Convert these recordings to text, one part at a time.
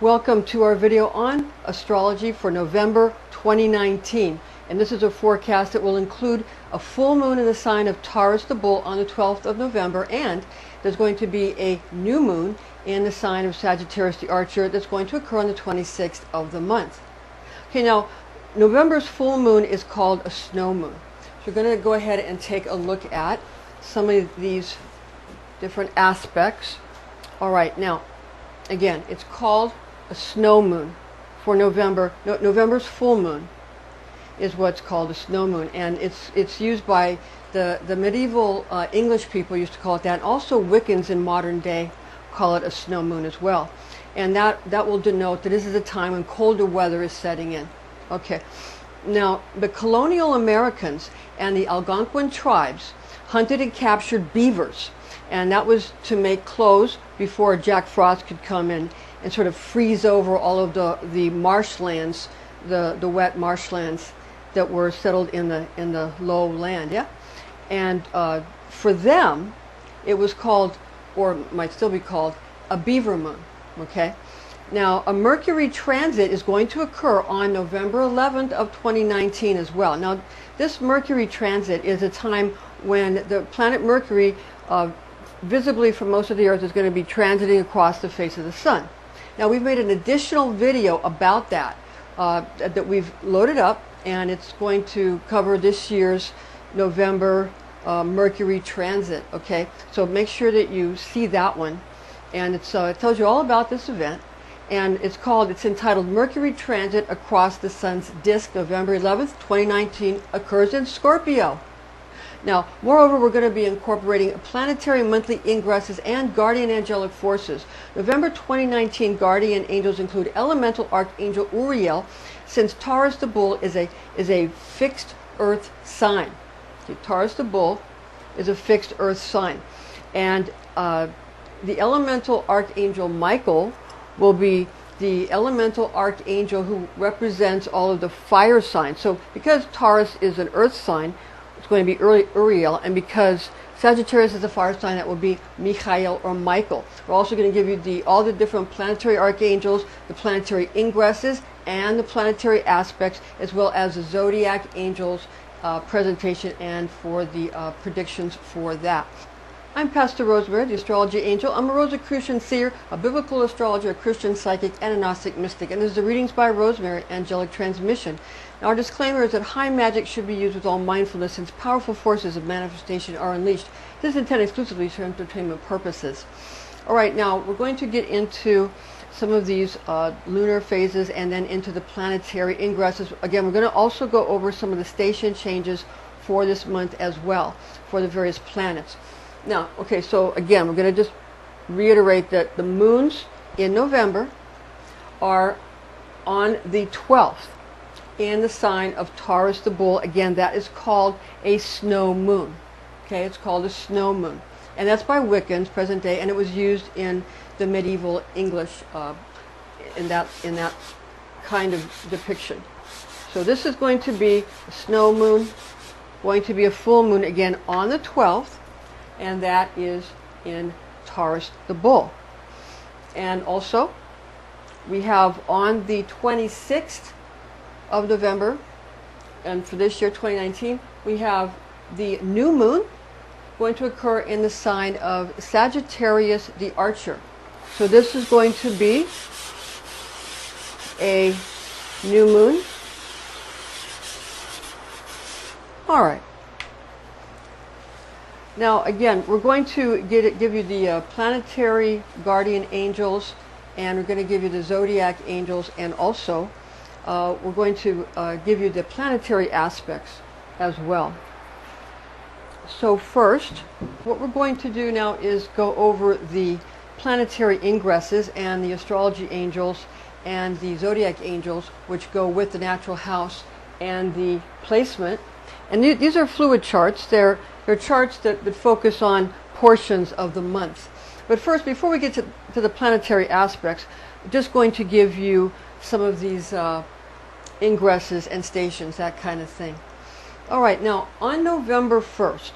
Welcome to our video on astrology for November 2019. And this is a forecast that will include a full moon in the sign of Taurus the Bull on the 12th of November, and there's going to be a new moon in the sign of Sagittarius the Archer that's going to occur on the 26th of the month. Okay, now November's full moon is called a snow moon. So we're going to go ahead and take a look at some of these different aspects. All right, now again, it's called a snow moon for November. November's full moon is what's called a snow moon, and it's used by the medieval English people used to call it that, and also Wiccans in modern day call it a snow moon as well. And that will denote that this is a time when colder weather is setting in. Okay, now the colonial Americans and the Algonquin tribes hunted and captured beavers, and that was to make clothes before Jack Frost could come in and sort of freeze over all of the marshlands, the wet marshlands that were settled in the low land. Yeah, and for them, it was called, or might still be called, a beaver moon. Okay, now a Mercury transit is going to occur on November 11th of 2019 as well. Now this Mercury transit is a time when the planet Mercury visibly from most of the earth is going to be transiting across the face of the sun. Now we've made an additional video about that that we've loaded up, and it's going to cover this year's November Mercury transit. Okay, so make sure that you see that one, and it tells you all about this event, and it's entitled Mercury Transit Across the Sun's Disk, November 11th, 2019, occurs in Scorpio. Now, moreover, we're going to be incorporating planetary monthly ingresses and guardian angelic forces. November 2019 guardian angels include elemental Archangel Uriel, since Taurus the Bull is a fixed earth sign. Okay, Taurus the Bull is a fixed earth sign. And the elemental Archangel Michael will be the elemental archangel who represents all of the fire signs. So because Taurus is an earth sign, it's going to be Uriel, and because Sagittarius is a fire sign, that will be Michael or Michael. We're also going to give you all the different planetary archangels, the planetary ingresses, and the planetary aspects, as well as the Zodiac Angels presentation and for the predictions for that. I'm Pastor Rosemary, the Astrology Angel. I'm a Rosicrucian seer, a biblical astrologer, a Christian psychic, and a Gnostic mystic. And this is the Readings by Rosemary Angelic Transmission. Now, our disclaimer is that high magic should be used with all mindfulness, since powerful forces of manifestation are unleashed. This is intended exclusively for entertainment purposes. All right, now we're going to get into some of these lunar phases and then into the planetary ingresses. Again, we're going to also go over some of the station changes for this month as well, for the various planets. Now, okay, so again, we're going to just reiterate that the moons in November are on the 12th in the sign of Taurus the Bull. Again, that is called a snow moon. Okay, it's called a snow moon. And that's by Wiccans, present day, and it was used in the medieval English in that kind of depiction. So this is going to be a snow moon, going to be a full moon again on the 12th, and that is in Taurus the Bull. And also, we have on the 26th of November, and for this year, 2019, we have the new moon going to occur in the sign of Sagittarius the Archer. So this is going to be a new moon. All right. Now, again, we're going to give you the planetary guardian angels, and we're going to give you the zodiac angels, and also we're going to give you the planetary aspects as well. So first, what we're going to do now is go over the planetary ingresses and the astrology angels and the zodiac angels, which go with the natural house and the placement. And these are fluid charts. They're charts that focus on portions of the month. But first, before we get to the planetary aspects, I'm just going to give you some of these ingresses and stations, that kind of thing. All right, now on November 1st,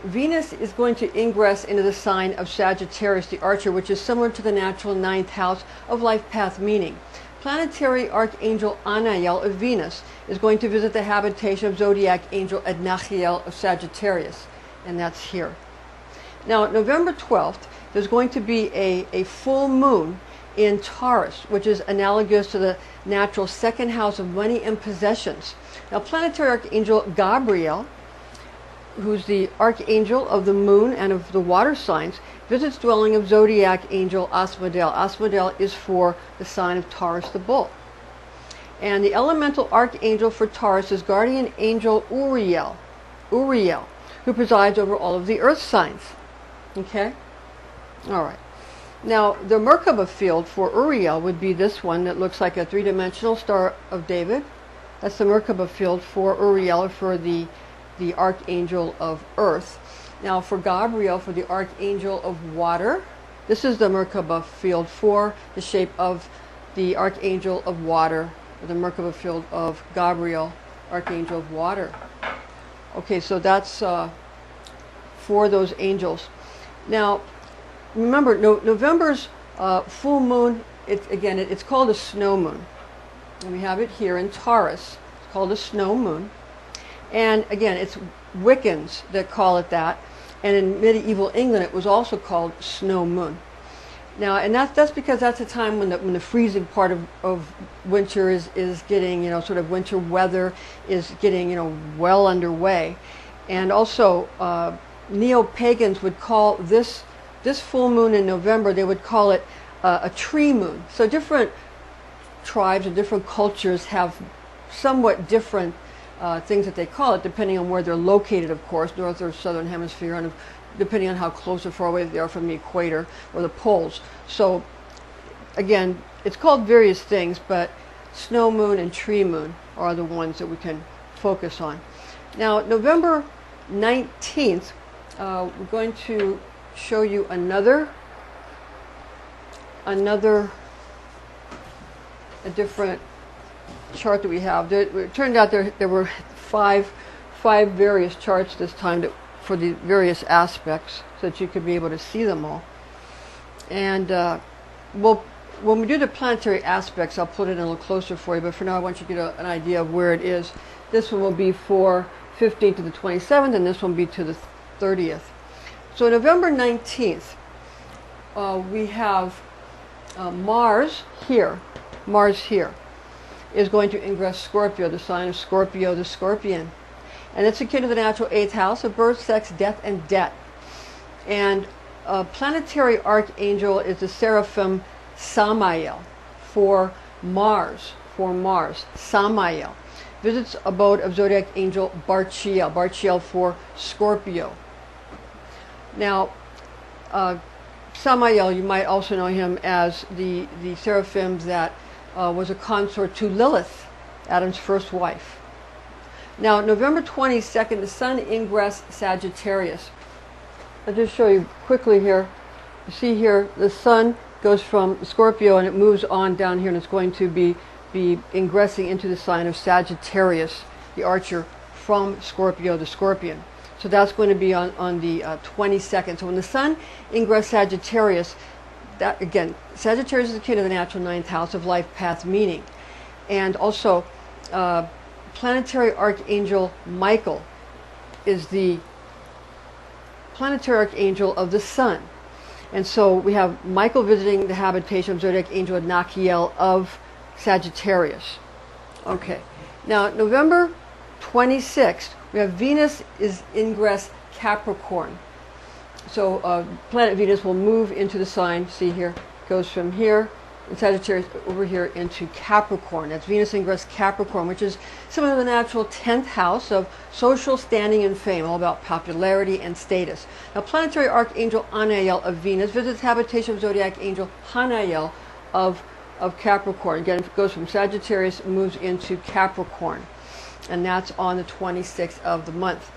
Venus is going to ingress into the sign of Sagittarius, the Archer, which is similar to the natural 9th house of life path meaning. Planetary Archangel Anael of Venus is going to visit the habitation of Zodiac Angel Adnakhiel of Sagittarius, and that's here. Now, November 12th, there's going to be a full moon in Taurus, which is analogous to the natural 2nd house of money and possessions. Now, Planetary Archangel Gabriel, who's the archangel of the moon and of the water signs, visits dwelling of Zodiac Angel Asmodel. Asmodel is for the sign of Taurus the bull. And the elemental archangel for Taurus is Guardian Angel Uriel, who presides over all of the earth signs. Okay? All right. Now, the Merkaba field for Uriel would be this one that looks like a 3-dimensional Star of David. That's the Merkaba field for Uriel, for the Archangel of Earth. Now, for Gabriel, for the Archangel of Water, this is the Merkaba field for the shape of the Archangel of Water, or the Merkaba field of Gabriel, Archangel of Water. Okay, so that's for those angels. Now, remember, November's full moon, it's called a snow moon. And we have it here in Taurus. It's called a snow moon. And again, it's Wiccans that call it that. And in medieval England, it was also called snow moon. Now, and that's because that's a time when the freezing part of winter is getting, sort of winter weather is getting, well underway. And also, Neo-pagans would call this full moon in November, they would call it a tree moon. So different tribes and different cultures have somewhat different things that they call it, depending on where they're located, of course, north or southern hemisphere, and depending on how close or far away they are from the equator or the poles. So again, it's called various things, but snow moon and tree moon are the ones that we can focus on. Now, November 19th, we're going to show you a different chart that we have. It turned out there were five various charts this time for the various aspects, so that you could be able to see them all. And when we do the planetary aspects, I'll put it in a little closer for you, but for now I want you to get an idea of where it is. This one will be for 15th to the 27th, and this one will be to the 30th. So November 19th, we have Mars here is going to ingress Scorpio, the sign of Scorpio, the Scorpion. And it's akin to the natural 8th house of birth, sex, death, and debt. And Planetary Archangel is the Seraphim Samael for Mars, Samael. Visits abode of Zodiac Angel Barchiel for Scorpio. Now, Samael, you might also know him as the seraphim that was a consort to Lilith, Adam's first wife. Now, November 22nd, the Sun ingress Sagittarius. I'll just show you quickly here. You see here, the Sun goes from Scorpio and it moves on down here, and it's going to be ingressing into the sign of Sagittarius, the Archer, from Scorpio, the Scorpion. So that's going to be on the 22nd. So when the Sun ingress Sagittarius, that again, Sagittarius is akin to the natural 9th house of life path meaning. And also, Planetary Archangel Michael is the Planetary Archangel of the Sun. And so we have Michael visiting the habitation of Zodiac Angel Adnakhiel of Sagittarius. Okay. Now, November 26th, we have Venus is ingress Capricorn. So planet Venus will move into the sign, see here, goes from here, in Sagittarius, over here into Capricorn. That's Venus ingress Capricorn, which is similar to the natural 10th house of social standing and fame, all about popularity and status. Now, Planetary Archangel Anael of Venus visits habitation of Zodiac Angel Anael of Capricorn. Again, it goes from Sagittarius and moves into Capricorn. And that's on the 26th of the month.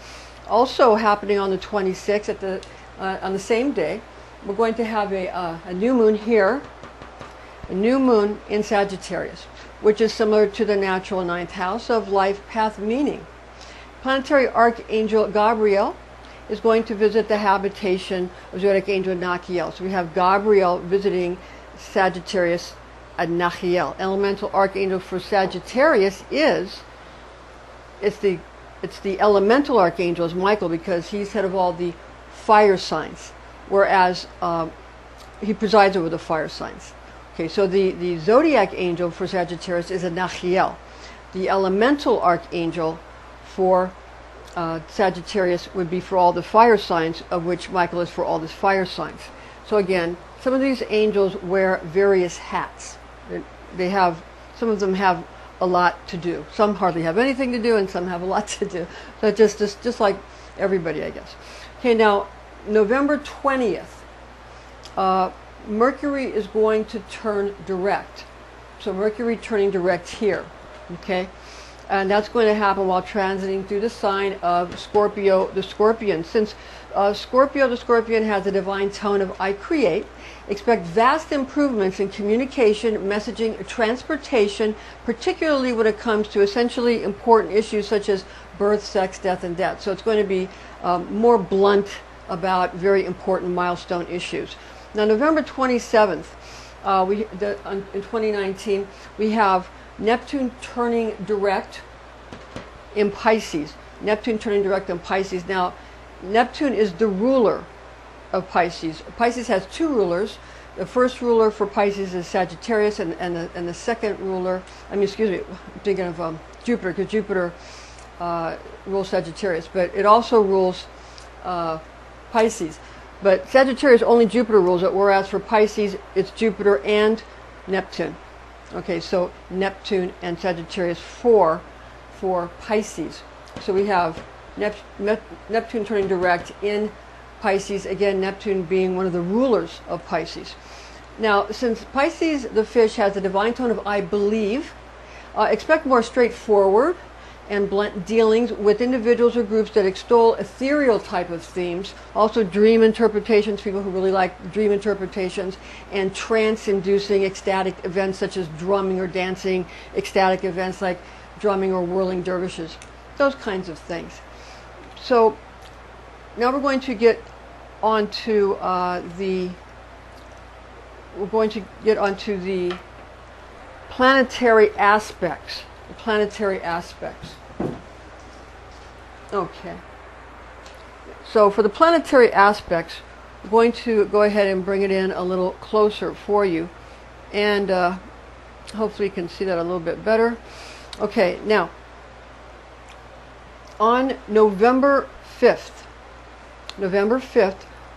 Also happening on the 26th, on the same day, we're going to have a new moon here, a new moon in Sagittarius, which is similar to the natural 9th house of life path meaning. Planetary Archangel Gabriel is going to visit the habitation of Zodiac Angel Adnakhiel. So we have Gabriel visiting Sagittarius Adnakhiel. Elemental Archangel for Sagittarius it's the elemental Archangel is Michael, because he's head of all the fire signs, whereas he presides over the fire signs. Okay, so the Zodiac Angel for Sagittarius is Adnakhiel. The elemental Archangel for Sagittarius would be for all the fire signs, of which Michael is for all the fire signs. So again, some of these angels wear various hats. Some of them have a lot to do. Some hardly have anything to do, and some have a lot to do. So just like everybody, I guess. Okay, now November 20th, Mercury is going to turn direct. So Mercury turning direct here. Okay, and that's going to happen while transiting through the sign of Scorpio, the Scorpion. Since Scorpio, the Scorpion, has a divine tone of I create, expect vast improvements in communication, messaging, transportation, particularly when it comes to essentially important issues such as birth, sex, death, and death. So it's going to be more blunt about very important milestone issues. Now, November 27th, in 2019, we have Neptune turning direct in Pisces. Neptune turning direct in Pisces. Now, Neptune is the ruler of Pisces. Pisces has two rulers. The first ruler for Pisces is Sagittarius, and the second ruler, I'm thinking of Jupiter, because Jupiter rules Sagittarius, but it also rules Pisces. But Sagittarius, only Jupiter rules it, whereas for Pisces, it's Jupiter and Neptune. Okay, so Neptune and Sagittarius for Pisces. So we have Neptune turning direct in Pisces, again, Neptune being one of the rulers of Pisces. Now, since Pisces, the fish, has the divine tone of I believe, expect more straightforward and blunt dealings with individuals or groups that extol ethereal type of themes, also dream interpretations, people who really like dream interpretations, and trance-inducing ecstatic events such as drumming or dancing, ecstatic events like drumming or whirling dervishes, those kinds of things. So now we're going to get onto the planetary aspects. The planetary aspects. Okay. So for the planetary aspects, we're going to go ahead and bring it in a little closer for you, and hopefully you can see that a little bit better. Okay, now on November 5th,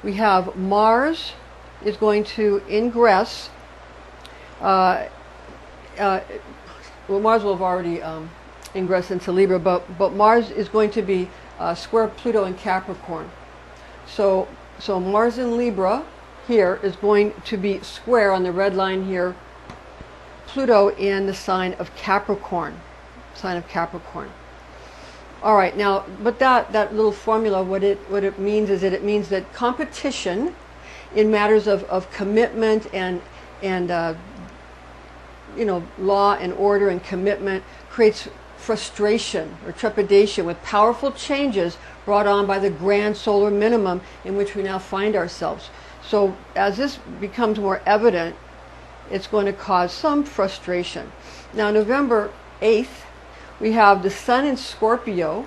we have Mars is going to ingress. Well, Mars will have already ingressed into Libra, but Mars is going to be square Pluto in Capricorn. So Mars in Libra here is going to be square on the red line here, Pluto in the sign of Capricorn. All right, now, but that little formula, what it means is that it means that competition in matters of commitment and law and order and commitment creates frustration or trepidation with powerful changes brought on by the grand solar minimum in which we now find ourselves. So as this becomes more evident, it's going to cause some frustration. Now, November 8th, we have the Sun in Scorpio,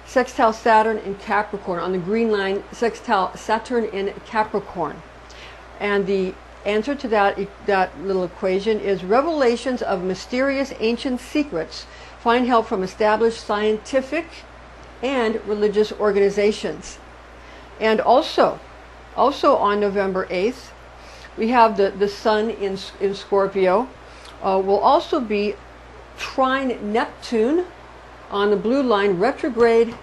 sextile Saturn in Capricorn. On the green line, sextile Saturn in Capricorn. And the answer to that little equation is revelations of mysterious ancient secrets find help from established scientific and religious organizations. And also on November 8th, we have the Sun in Scorpio will also be trine Neptune on the blue line, retrograde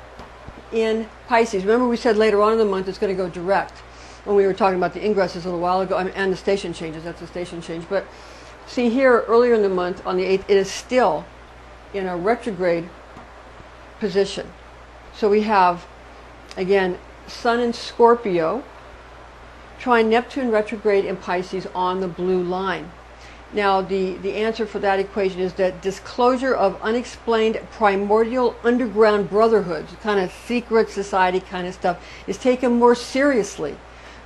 in Pisces. Remember, we said later on in the month it's going to go direct when we were talking about the ingresses a little while ago, and the station changes. That's the station change. But see here, earlier in the month, on the 8th, it is still in a retrograde position. So we have, again, Sun in Scorpio, trine Neptune retrograde in Pisces on the blue line. Now, the answer for that equation is that disclosure of unexplained primordial underground brotherhoods, kind of secret society kind of stuff, is taken more seriously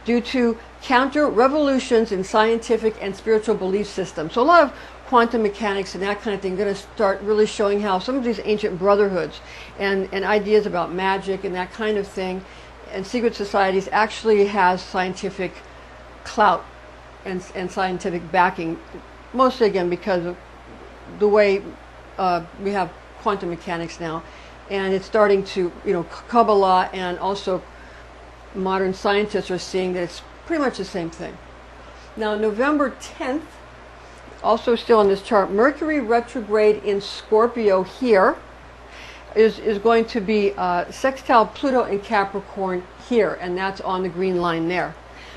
due to counter-revolutions in scientific and spiritual belief systems. So a lot of quantum mechanics and that kind of thing are going to start really showing how some of these ancient brotherhoods and ideas about magic and that kind of thing and secret societies actually has scientific clout and scientific backing, mostly again because of the way we have quantum mechanics now, and it's starting to, Kabbalah and also modern scientists are seeing that it's pretty much the same thing. Now, November 10th, also still on this chart, Mercury retrograde in Scorpio here is going to be sextile Pluto in Capricorn here, and that's on the green line there.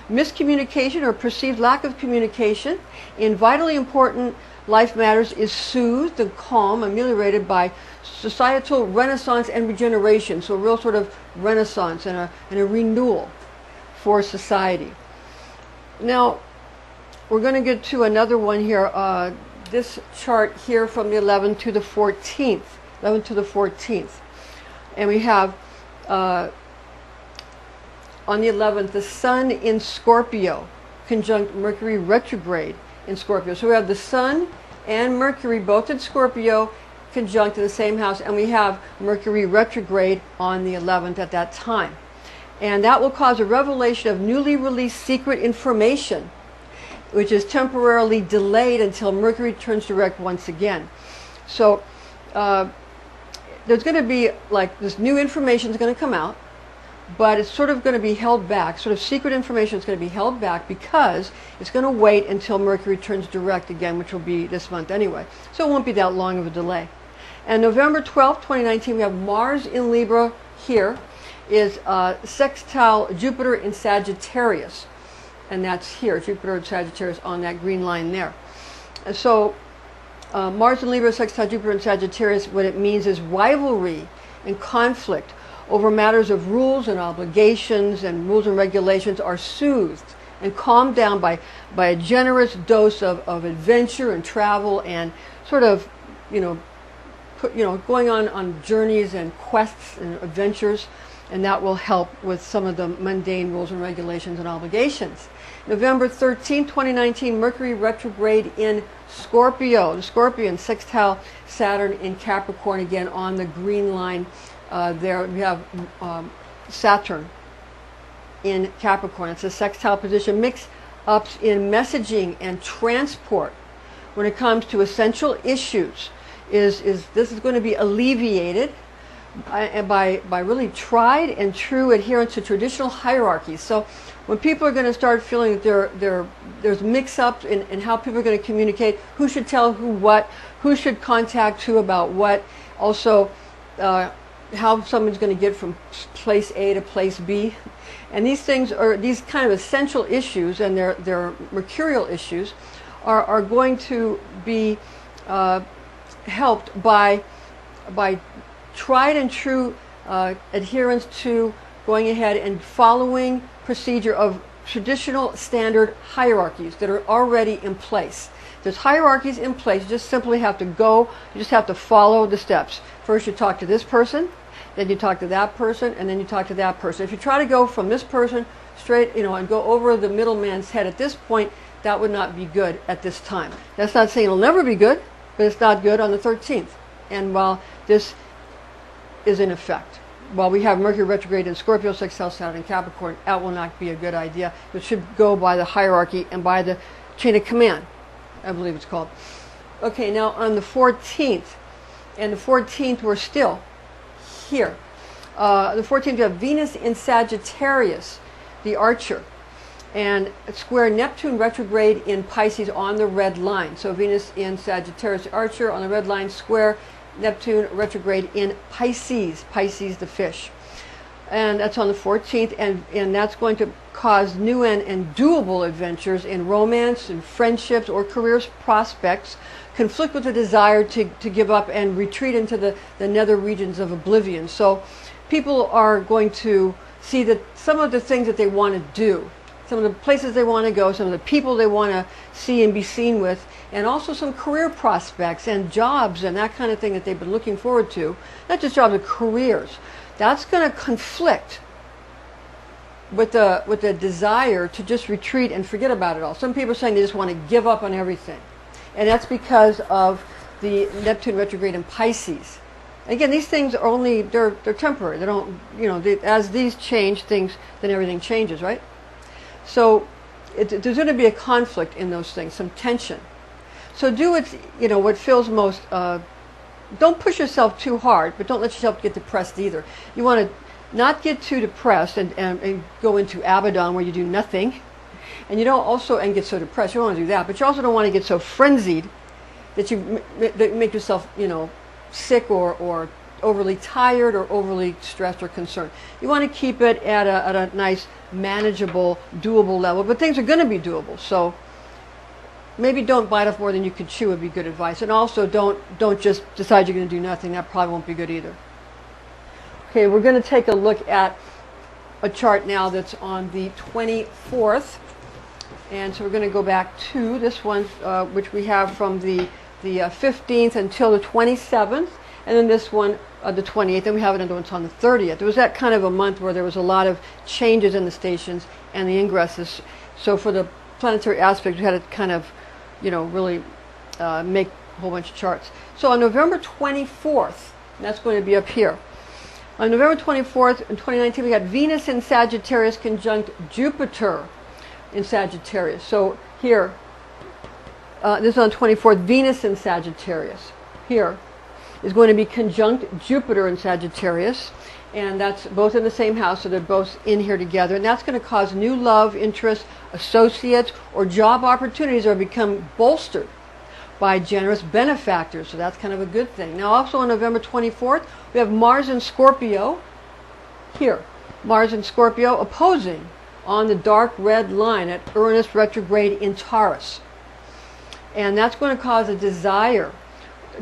Miscommunication or perceived lack of communication in vitally important life matters is soothed and calm, ameliorated by societal renaissance and regeneration. So a real sort of renaissance and a renewal for society. Now, we're going to get to another one here. This chart here from the 11th to the 14th. 11th to the 14th. And we have on the 11th, the Sun in Scorpio, conjunct Mercury retrograde in Scorpio. So we have the Sun and Mercury both in Scorpio, conjunct in the same house, and we have Mercury retrograde on the 11th at that time. And that will cause a revelation of newly released secret information, which is temporarily delayed until Mercury turns direct once again. So there's going to be like this new information is going to come out, but it's sort of going to be held back. Sort of secret information is going to be held back because it's going to wait until Mercury turns direct again, which will be this month anyway. So it won't be that long of a delay. And November 12th, 2019, we have Mars in Libra here, is sextile Jupiter in Sagittarius. And that's here, Jupiter in Sagittarius on that green line there. And so Mars in Libra, sextile Jupiter in Sagittarius, what it means is rivalry and conflict over matters of rules and obligations and rules and regulations are soothed and calmed down by a generous dose of adventure and travel and sort of, going on journeys and quests and adventures, and that will help with some of the mundane rules and regulations and obligations. November 13, 2019, Mercury retrograde in Scorpio. The Scorpion sextile Saturn in Capricorn again on the green line. There we have Saturn in Capricorn. It's a sextile position. Mix-ups in messaging and transport when it comes to essential issues this is going to be alleviated by really tried and true adherence to traditional hierarchies. So when people are going to start feeling that there's mix-ups in how people are going to communicate, who should tell who what, who should contact who about what, also how someone's going to get from place A to place B. And these things are, these kind of essential issues, and they're mercurial issues, are going to be helped by tried and true adherence to going ahead and following procedure of traditional standard hierarchies that are already in place. There's hierarchies in place. You just simply have to go, you just have to follow the steps. First you talk to this person, then you talk to that person, and then you talk to that person. If you try to go from this person straight, and go over the middleman's head at this point, that would not be good at this time. That's not saying it'll never be good, but it's not good on the 13th. And while this is in effect, while we have Mercury retrograde in Scorpio, sextile Saturn in Capricorn, that will not be a good idea. It should go by the hierarchy and by the chain of command, I believe it's called. Okay, now on the 14th, and the 14th we're still here. The 14th we have Venus in Sagittarius, the Archer, and square Neptune retrograde in Pisces on the red line. So Venus in Sagittarius, the Archer on the red line, square Neptune retrograde in Pisces, Pisces the fish. And that's on the 14th, and that's going to cause new and doable adventures in romance and friendships or career prospects, conflict with the desire to give up and retreat into the nether regions of oblivion. So people are going to see that some of the things that they want to do some of the places they want to go, some of the people they want to see and be seen with, and also some career prospects and jobs and that kind of thing that they've been looking forward to. Not just jobs, but careers. That's going to conflict with the desire to just retreat and forget about it all. Some people are saying they just want to give up on everything. And that's because of the Neptune retrograde in Pisces. Again, these things are only, they're temporary. They don't, as these change things, then everything changes, right? So there's going to be a conflict in those things, some tension. So do what feels most, don't push yourself too hard, but don't let yourself get depressed either. You want to not get too depressed and go into Abaddon where you do nothing. And you don't also, and get so depressed, you don't want to do that, but you also don't want to get so frenzied that you make yourself, sick or overly tired or overly stressed or concerned. You want to keep it at a nice, manageable, doable level, but things are going to be doable. So maybe don't bite off more than you can chew would be good advice. And also don't just decide you're going to do nothing. That probably won't be good either. Okay, we're going to take a look at a chart now that's on the 24th. And so we're going to go back to this one, which we have from the 15th until the 27th. And then this one, the 28th. Then we have another one on the 30th. There was that kind of a month where there was a lot of changes in the stations and the ingresses. So for the planetary aspects, we had to kind of, really make a whole bunch of charts. So on November 24th, that's going to be up here. On November 24th in 2019, we got Venus in Sagittarius conjunct Jupiter in Sagittarius. So here, this is on 24th, Venus in Sagittarius. Here is going to be conjunct Jupiter in Sagittarius. And that's both in the same house, so they're both in here together. And that's going to cause new love, interest, associates, or job opportunities are become bolstered by generous benefactors. So that's kind of a good thing. Now also on November 24th, we have Mars in Scorpio. Here, Mars in Scorpio opposing on the dark red line at Uranus retrograde in Taurus. And that's going to cause a desire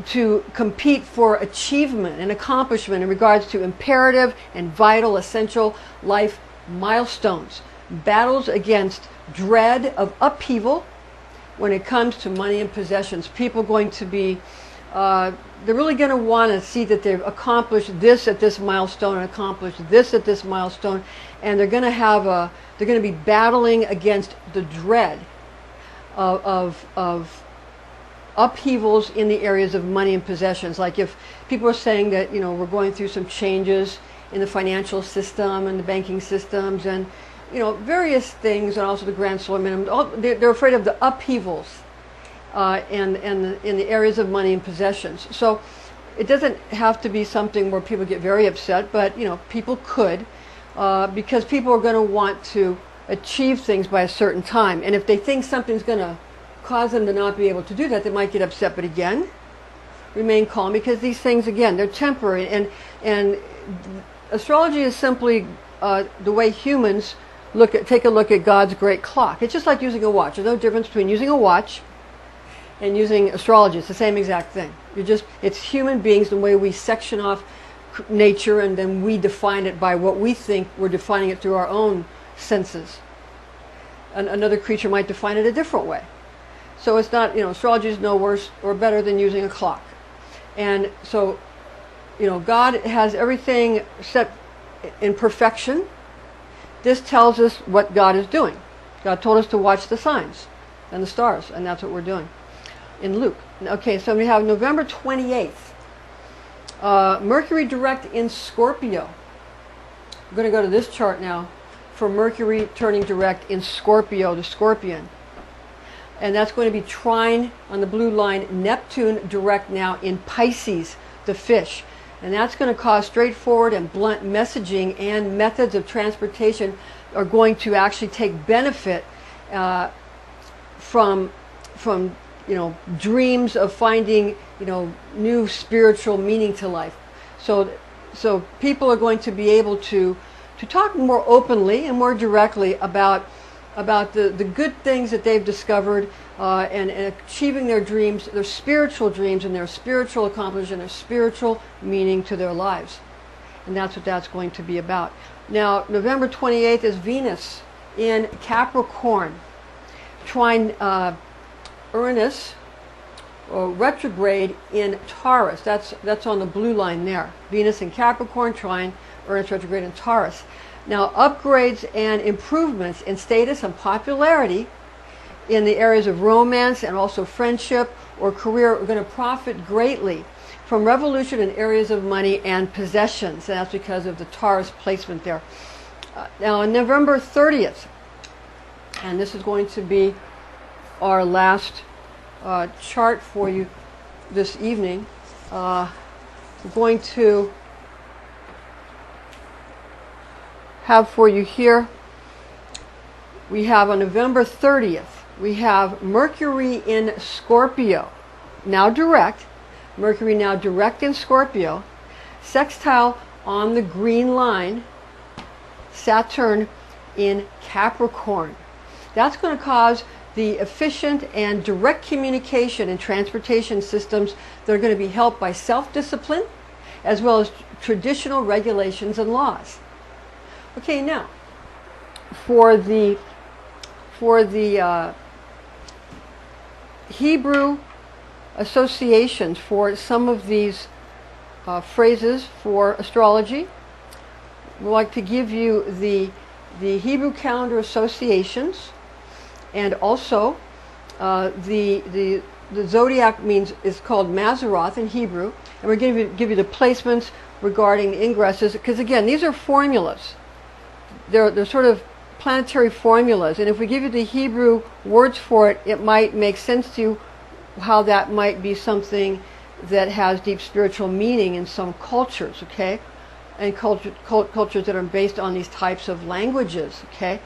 to compete for achievement and accomplishment in regards to imperative and vital, essential life milestones. Battles against dread of upheaval when it comes to money and possessions. People going to be, they're really going to want to see that they've accomplished this at this milestone and accomplished this at this milestone. And they're going to have they're going to be battling against the dread of upheavals in the areas of money and possessions. Like if people are saying that, we're going through some changes in the financial system and the banking systems and, various things, and also the grand solar minimum, they're afraid of the upheavals and in the areas of money and possessions. So it doesn't have to be something where people get very upset, but, people could, because people are going to want to achieve things by a certain time. And if they think something's going to cause them to not be able to do that, they might get upset. But again, remain calm, because these things, again, they're temporary. And astrology is simply the way humans take a look at God's great clock. It's just like using a watch. There's no difference between using a watch and using astrology. It's the same exact thing. It's human beings, the way we section off nature, and then we define it by what we think we're defining it through our own senses. Another creature might define it a different way. So it's not, astrology is no worse or better than using a clock. And so, God has everything set in perfection. This tells us what God is doing. God told us to watch the signs and the stars, and that's what we're doing in Luke. Okay, so we have November 28th. Mercury direct in Scorpio. I'm going to go to this chart now for Mercury turning direct in Scorpio, the Scorpion. And that's going to be trine on the blue line, Neptune direct now in Pisces, the fish. And that's going to cause straightforward and blunt messaging, and methods of transportation are going to actually take benefit from dreams of finding, new spiritual meaning to life. So people are going to be able to talk more openly and more directly about the good things that they've discovered and achieving their dreams, their spiritual dreams, and their spiritual accomplishment, and their spiritual meaning to their lives. And that's what that's going to be about. Now, November 28th is Venus in Capricorn, trine Uranus, or retrograde in Taurus. That's on the blue line there. Venus in Capricorn, trine Uranus retrograde in Taurus. Now, upgrades and improvements in status and popularity in the areas of romance and also friendship or career are going to profit greatly from revolution in areas of money and possessions. And that's because of the Taurus placement there. Now, on November 30th, and this is going to be our last chart for you this evening, we're going to have for you here, we have on November 30th, we have Mercury in Scorpio, now direct, Mercury now direct in Scorpio, sextile on the green line, Saturn in Capricorn. That's going to cause the efficient and direct communication and transportation systems that are going to be helped by self-discipline as well as traditional regulations and laws. Okay, now for the Hebrew associations for some of these phrases for astrology, we'd like to give you the Hebrew calendar associations, and also the zodiac is called Mazaroth in Hebrew, and we're going to give you the placements regarding the ingresses, because again, these are formulas. They're sort of planetary formulas, and if we give you the Hebrew words for it, it might make sense to you how that might be something that has deep spiritual meaning in some cultures, okay? And cultures that are based on these types of languages, okay?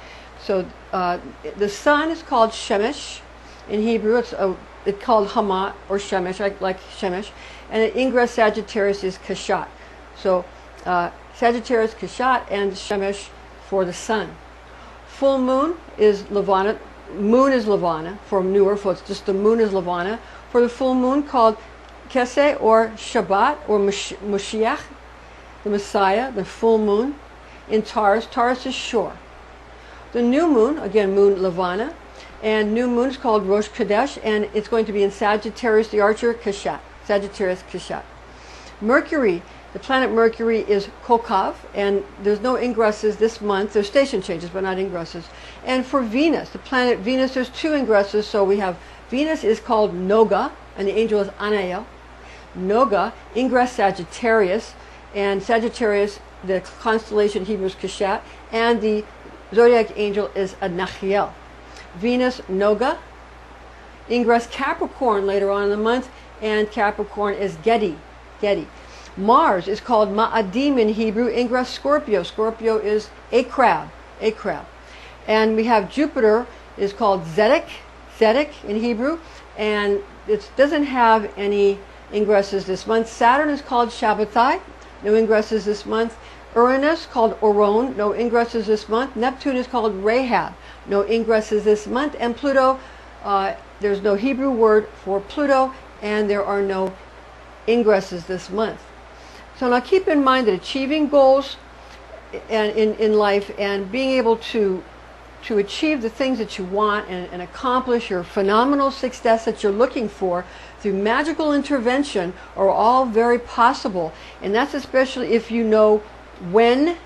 So the sun is called Shemesh in Hebrew. It's called Hama or Shemesh, like Shemesh. And the ingress Sagittarius is Kashat. So Sagittarius, Kashat, and Shemesh for the sun. Full moon is Levana. Moon is Levana for newer, so it's just the moon is Levana. For the full moon called Keseh or Shabbat or Moshiach, the Messiah, the full moon in Taurus. Taurus is Shor. The new moon, again moon Levana, and new moon is called Rosh Chodesh, and it's going to be in Sagittarius the Archer, Kashat. Sagittarius, Kashat. Mercury, the planet Mercury is Kokav, and there's no ingresses this month. There's station changes, but not ingresses. And for Venus, the planet Venus, there's two ingresses. So we have Venus is called Noga, and the angel is Anael. Noga, ingress Sagittarius, and Sagittarius, the constellation Hebrew is Kashat, and the Zodiac Angel is Adnakhiel. Venus, Noga, ingress Capricorn later on in the month, and Capricorn is Gedi. Mars is called Ma'adim in Hebrew, ingress Scorpio. Scorpio is a crab. And we have Jupiter is called Zedek in Hebrew, and it doesn't have any ingresses this month. Saturn is called Shabbatai, no ingresses this month. Uranus called Oron, no ingresses this month. Neptune is called Rahab, no ingresses this month. And Pluto, there's no Hebrew word for Pluto, and there are no ingresses this month. So now keep in mind that achieving goals and in life and being able to achieve the things that you want and accomplish your phenomenal success that you're looking for through magical intervention are all very possible. And that's especially if you know when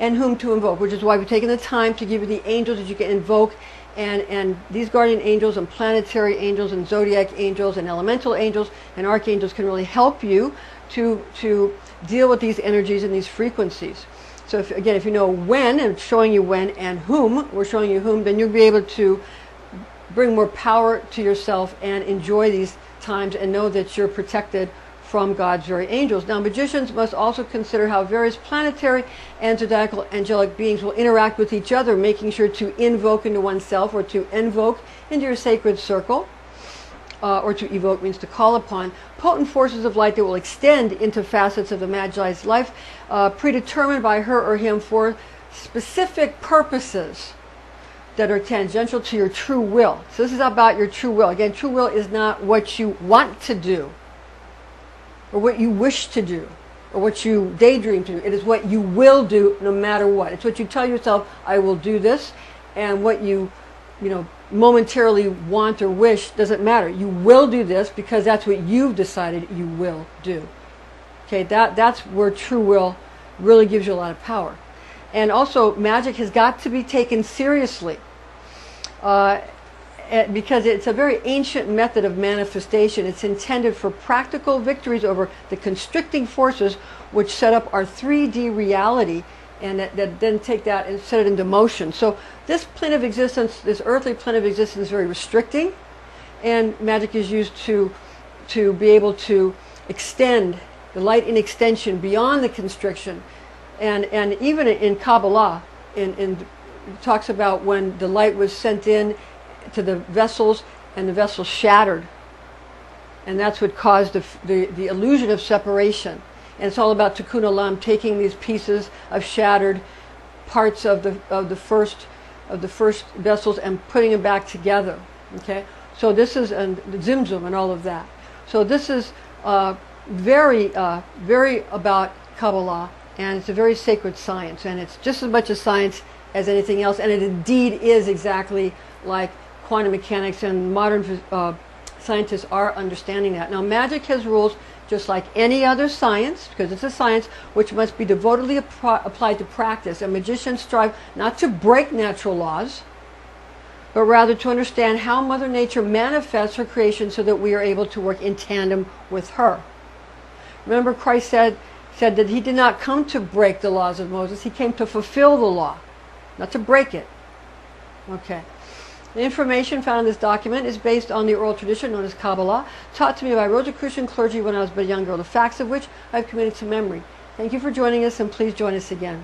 and whom to invoke, which is why we've taken the time to give you the angels that you can invoke, and these guardian angels and planetary angels and zodiac angels and elemental angels and archangels can really help you to deal with these energies and these frequencies. So if you know when, and showing you when and whom, we're showing you whom, then you'll be able to bring more power to yourself and enjoy these times and know that you're protected from God's very angels. Now, magicians must also consider how various planetary and zodiacal angelic beings will interact with each other, making sure to invoke into oneself or to invoke into your sacred circle, or to evoke means to call upon, potent forces of light that will extend into facets of the Magi's life, predetermined by her or him for specific purposes that are tangential to your true will. So this is about your true will. Again, true will is not what you want to do, or what you wish to do, or what you daydream to do. It is what you will do no matter what. It's what you tell yourself, I will do this, and what you momentarily want or wish doesn't matter. You will do this because that's what you've decided you will do. Okay, that's where true will really gives you a lot of power. And also, magic has got to be taken seriously because it's a very ancient method of manifestation. It's intended for practical victories over the constricting forces which set up our 3D reality, and that then take that and set it into motion. So this plane of existence, this earthly plane of existence, is very restricting, and magic is used to be able to extend the light in extension beyond the constriction. And even in Kabbalah, it talks about when the light was sent in to the vessels and the vessels shattered, and that's what caused the illusion of separation. And it's all about tikkun olam, taking these pieces of shattered parts of the first vessels and putting them back together. Okay, so this is and Zimzum and all of that. So this is very about Kabbalah, and it's a very sacred science, and it's just as much a science as anything else, and it indeed is exactly like quantum mechanics, and modern scientists are understanding that. Now, magic has rules just like any other science, because it's a science which must be devotedly applied to practice, and magicians strive not to break natural laws, but rather to understand how Mother Nature manifests her creation so that we are able to work in tandem with her. Remember, Christ said that he did not come to break the laws of Moses. He came to fulfill the law, not to break it. Okay. The information found in this document is based on the oral tradition known as Kabbalah, taught to me by Rosicrucian clergy when I was but a young girl, the facts of which I have committed to memory. Thank you for joining us, and please join us again.